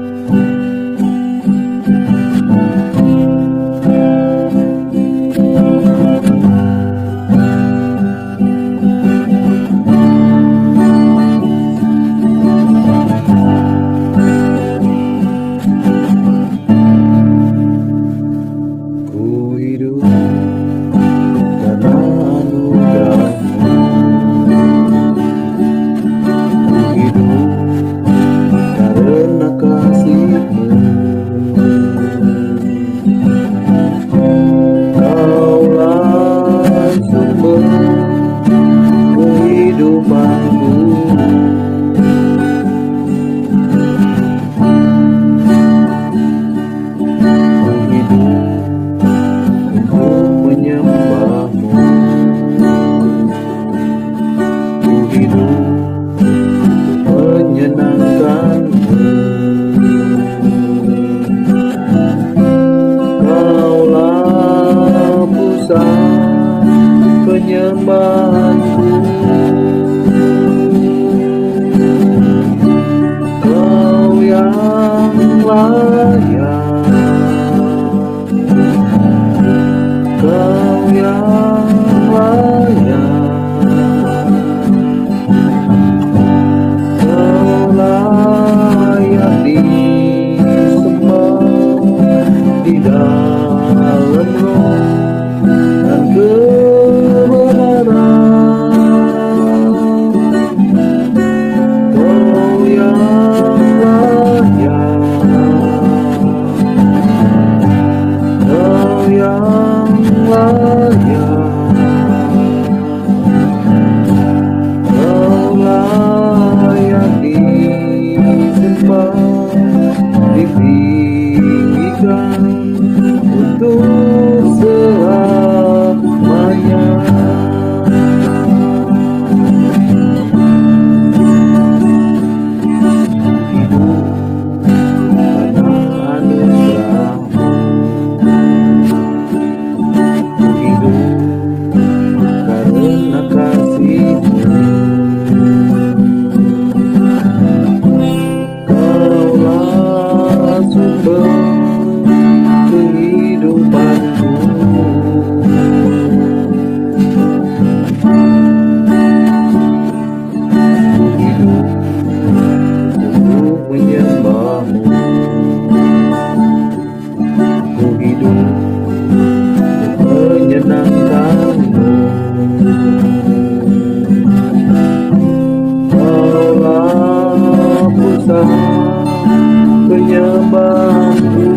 penyembahku,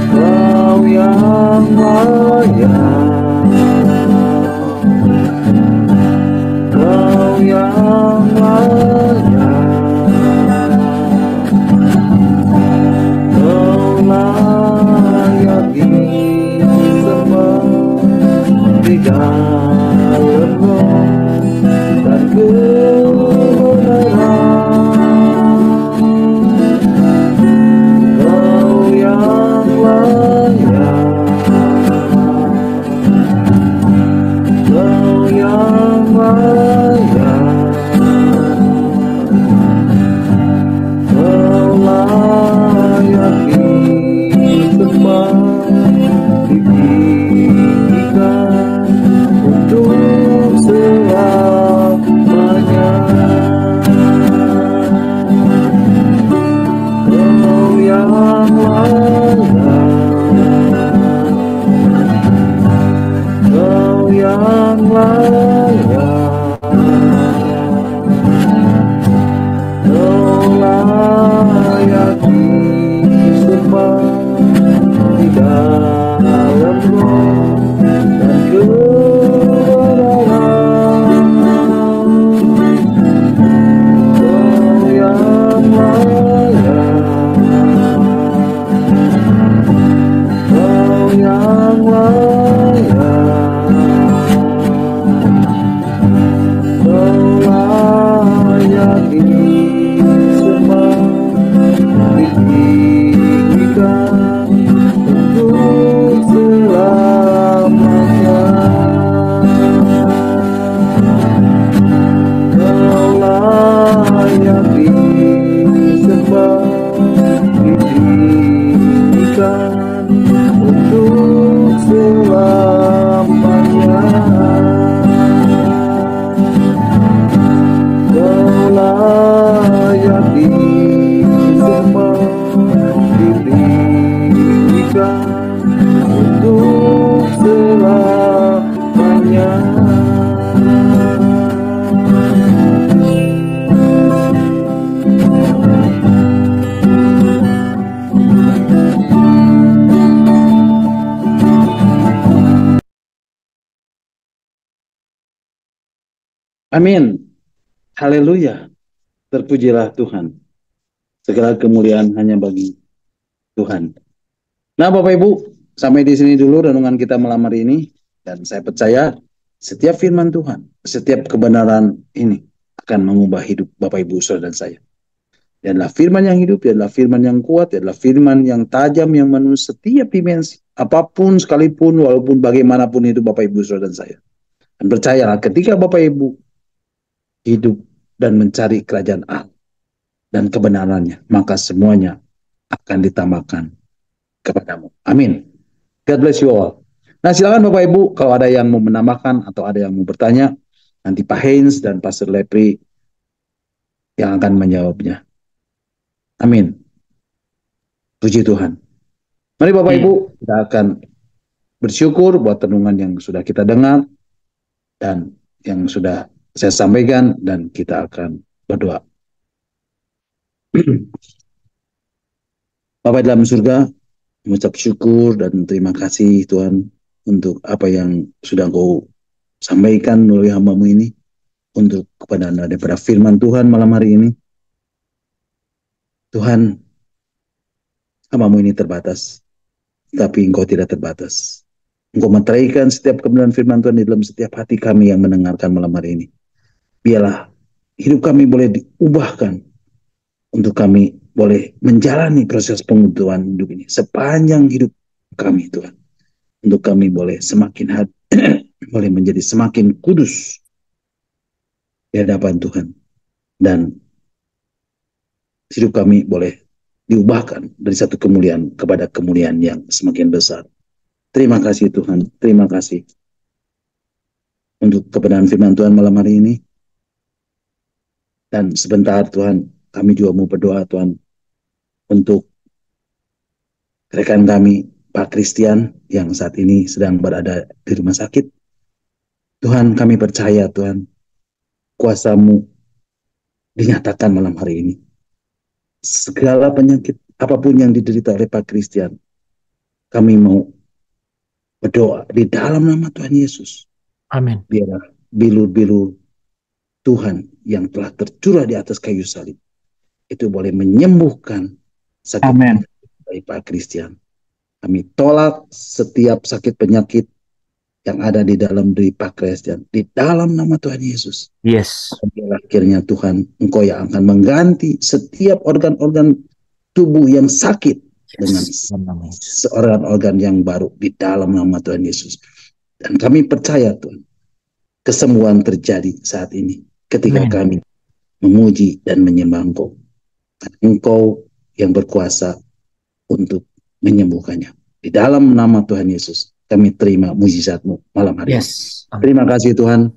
Kau yang layak, Kau yang layak, Kau layak disembah di dalam roh dan kebenaran. Kau yang layak, Kau yang layak, Kau layak disembah, ditinggikan untuk selamanya. Kau yang layak, Kau yang layak, Kau layak disembah di dalam roh dan kebenaran. Kau yang layak, Kau yang layak, Kau layak disembah, ditinggikan untuk selamanya. Kau layak disembah, ditinggikan untuk selamanya. Kau layak disembah, ditinggikan untuk selamanya. Amin. Haleluya. Terpujilah Tuhan. Segala kemuliaan hanya bagi Tuhan. Nah, Bapak Ibu, sampai di sini dulu renungan kita malam hari ini. Dan saya percaya setiap firman Tuhan, setiap kebenaran ini akan mengubah hidup Bapak Ibu, Saudara dan saya. Dia adalah firman yang hidup, dia adalah firman yang kuat, dia adalah firman yang tajam, yang menembus setiap dimensi. Apapun, sekalipun, walaupun bagaimanapun itu Bapak Ibu, Saudara dan saya. Dan percayalah, ketika Bapak Ibu hidup dan mencari kerajaan Allah dan kebenarannya, maka semuanya akan ditambahkan kepadamu. Amin. God bless you all. Nah, silakan Bapak Ibu, kalau ada yang mau menambahkan atau ada yang mau bertanya, nanti Pak Heinz dan Pastor Lepri yang akan menjawabnya. Amin. Puji Tuhan. Mari Bapak Ibu, kita akan bersyukur buat renungan yang sudah kita dengar dan yang sudah saya sampaikan, dan kita akan berdoa. Bapa dalam surga, mengucap syukur dan terima kasih Tuhan untuk apa yang sudah Kau sampaikan melalui hamba-Mu ini, untuk kebenaran daripada firman Tuhan malam hari ini. Tuhan, hamba-Mu ini terbatas, tapi Engkau tidak terbatas. Engkau meteraikan setiap kebenaran firman Tuhan di dalam setiap hati kami yang mendengarkan malam hari ini. Biarlah hidup kami boleh diubahkan, untuk kami boleh menjalani proses pengutuhan hidup ini sepanjang hidup kami, Tuhan. Untuk kami boleh semakin boleh menjadi semakin kudus di hadapan Tuhan, dan hidup kami boleh diubahkan dari satu kemuliaan kepada kemuliaan yang semakin besar. Terima kasih Tuhan, terima kasih untuk kebenaran firman Tuhan malam hari ini. Dan sebentar Tuhan, kami juga mau berdoa Tuhan untuk rekan kami Pak Christian yang saat ini sedang berada di rumah sakit. Tuhan, kami percaya Tuhan, kuasa-Mu dinyatakan malam hari ini. Segala penyakit apapun yang diderita oleh Pak Christian, kami mau berdoa di dalam nama Tuhan Yesus. Amin. Biarlah bilur-bilur Tuhan yang telah tercurah di atas kayu salib itu boleh menyembuhkan sakit Amin. dari Pak Christian. Kami tolak setiap sakit penyakit yang ada di dalam diri Pak Christian di dalam nama Tuhan Yesus. Yes. Biarlah akhirnya Tuhan, Engkau yang akan mengganti setiap organ-organ tubuh yang sakit dengan organ-organ yang baru di dalam nama Tuhan Yesus. Dan kami percaya Tuhan, kesembuhan terjadi saat ini ketika Amin. kami memuji dan menyembah Engkau. Engkau yang berkuasa untuk menyembuhkannya. Di dalam nama Tuhan Yesus, kami terima mujizat-Mu malam hari ini. Terima kasih Tuhan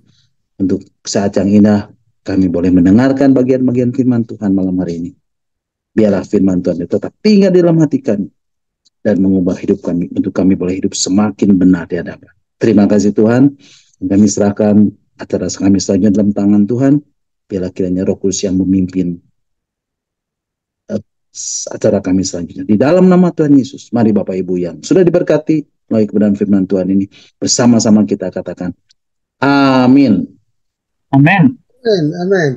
untuk saat yang indah kami boleh mendengarkan bagian-bagian firman Tuhan malam hari ini. Biarlah firman Tuhan itu tetap tinggal di dalam hati kami dan mengubah hidup kami untuk kami boleh hidup semakin benar di hadapan. Terima kasih Tuhan. Kami serahkan acara kami selanjutnya dalam tangan Tuhan. Biarlah kiranya Roh Kudus yang memimpin acara kami selanjutnya. Di dalam nama Tuhan Yesus, mari Bapak Ibu yang sudah diberkati melalui kebenaran firman Tuhan ini, bersama-sama kita katakan, Amin. Amin. Amin. Amin.